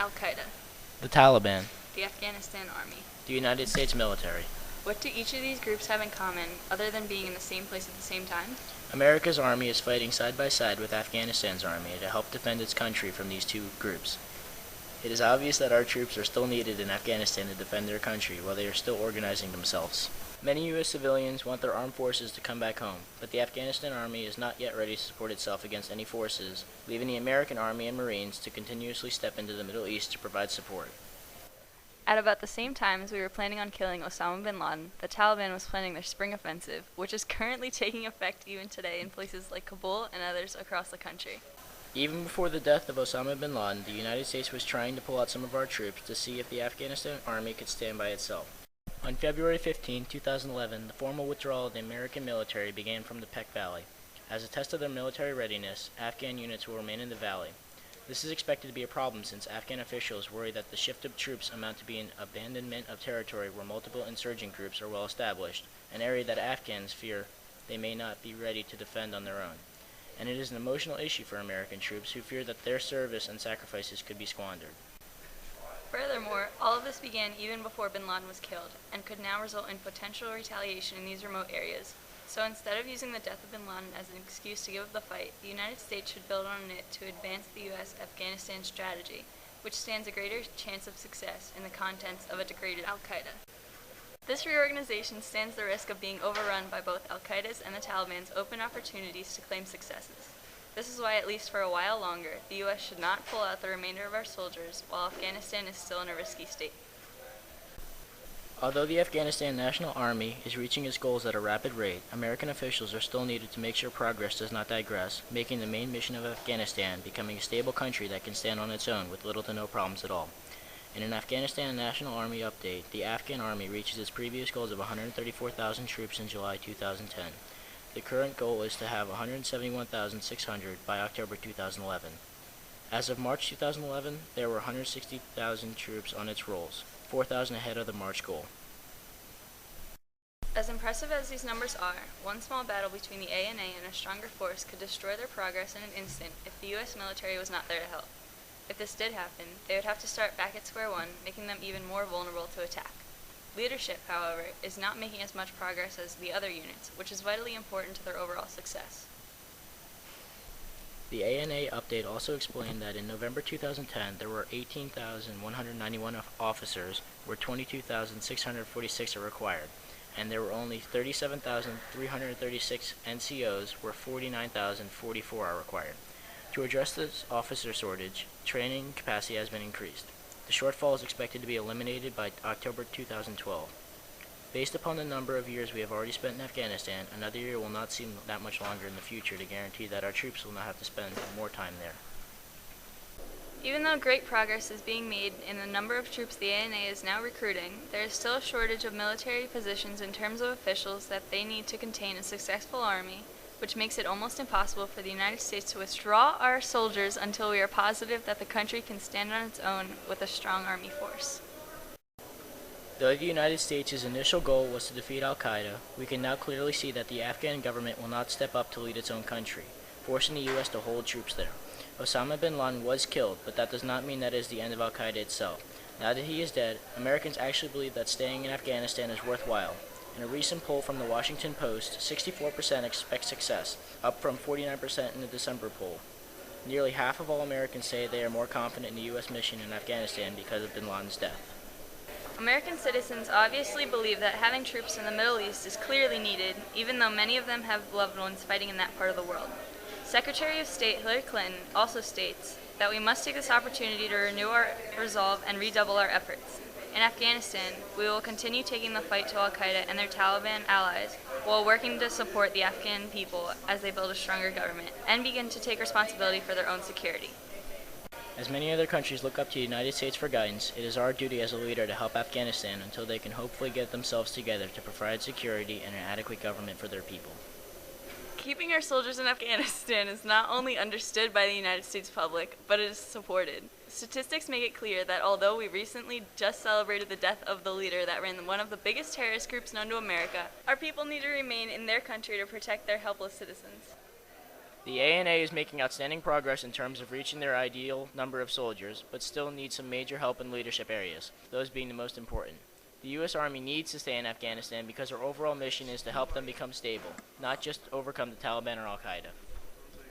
Al-Qaeda, The Taliban, the Afghanistan Army. the United States military. What do each of these groups have in common, other than being in the same place at the same time? America's army is fighting side by side with Afghanistan's army to help defend its country from these two groups. It is obvious that our troops are still needed in Afghanistan to defend their country while they are still organizing themselves. Many U.S. civilians want their armed forces to come back home, but the Afghanistan Army is not yet ready to support itself against any forces, leaving the American Army and Marines to continuously step into the Middle East to provide support. At about the same time as we were planning on killing Osama bin Laden, the Taliban was planning their spring offensive, which is currently taking effect even today in places like Kabul and others across the country. Even before the death of Osama bin Laden, the United States was trying to pull out some of our troops to see if the Afghanistan Army could stand by itself. On February 15, 2011, the formal withdrawal of the American military began from the Peck Valley. As a test of their military readiness, Afghan units will remain in the valley. This is expected to be a problem since Afghan officials worry that the shift of troops amount to be an abandonment of territory where multiple insurgent groups are well established, an area that Afghans fear they may not be ready to defend on their own. And it is an emotional issue for American troops who fear that their service and sacrifices could be squandered. Furthermore, all of this began even before bin Laden was killed, and could now result in potential retaliation in these remote areas. So instead of using the death of bin Laden as an excuse to give up the fight, the United States should build on it to advance the U.S. Afghanistan strategy, which stands a greater chance of success in the contents of a degraded Al-Qaeda. This reorganization stands the risk of being overrun by both Al-Qaeda's and the Taliban's open opportunities to claim successes. This is why, at least for a while longer, the U.S. should not pull out the remainder of our soldiers while Afghanistan is still in a risky state. Although the Afghanistan National Army is reaching its goals at a rapid rate, American officials are still needed to make sure progress does not digress, making the main mission of Afghanistan becoming a stable country that can stand on its own with little to no problems at all. In an Afghanistan National Army update, the Afghan Army reaches its previous goals of 134,000 troops in July 2010. The current goal is to have 171,600 by October 2011. As of March 2011, there were 160,000 troops on its rolls, 4,000 ahead of the March goal. As impressive as these numbers are, one small battle between the ANA and a stronger force could destroy their progress in an instant if the U.S. military was not there to help. If this did happen, they would have to start back at square one, making them even more vulnerable to attack. Leadership, however, is not making as much progress as the other units, which is vitally important to their overall success. The ANA update also explained that in November 2010, there were 18,191 officers, where 22,646 are required, and there were only 37,336 NCOs, where 49,044 are required. To address this officer shortage, training capacity has been increased. The shortfall is expected to be eliminated by October 2012. Based upon the number of years we have already spent in Afghanistan, another year will not seem that much longer in the future to guarantee that our troops will not have to spend more time there. Even though great progress is being made in the number of troops the ANA is now recruiting, there is still a shortage of military positions in terms of officials that they need to contain a successful army, which makes it almost impossible for the United States to withdraw our soldiers until we are positive that the country can stand on its own with a strong army force. Though the United States' initial goal was to defeat al-Qaeda, we can now clearly see that the Afghan government will not step up to lead its own country, forcing the U.S. to hold troops there. Osama bin Laden was killed, but that does not mean that it is the end of al-Qaeda itself. Now that he is dead, Americans actually believe that staying in Afghanistan is worthwhile. In a recent poll from the Washington Post, 64% expect success, up from 49% in the December poll. Nearly half of all Americans say they are more confident in the U.S. mission in Afghanistan because of bin Laden's death. American citizens obviously believe that having troops in the Middle East is clearly needed, even though many of them have loved ones fighting in that part of the world. Secretary of State Hillary Clinton also states that we must take this opportunity to renew our resolve and redouble our efforts. In Afghanistan, we will continue taking the fight to al-Qaeda and their Taliban allies while working to support the Afghan people as they build a stronger government and begin to take responsibility for their own security. As many other countries look up to the United States for guidance, it is our duty as a leader to help Afghanistan until they can hopefully get themselves together to provide security and an adequate government for their people. Keeping our soldiers in Afghanistan is not only understood by the United States public, but it is supported. Statistics make it clear that although we recently just celebrated the death of the leader that ran one of the biggest terrorist groups known to America, our people need to remain in their country to protect their helpless citizens. The ANA is making outstanding progress in terms of reaching their ideal number of soldiers, but still needs some major help in leadership areas, those being the most important. The U.S. Army needs to stay in Afghanistan because our overall mission is to help them become stable, not just overcome the Taliban or Al-Qaeda.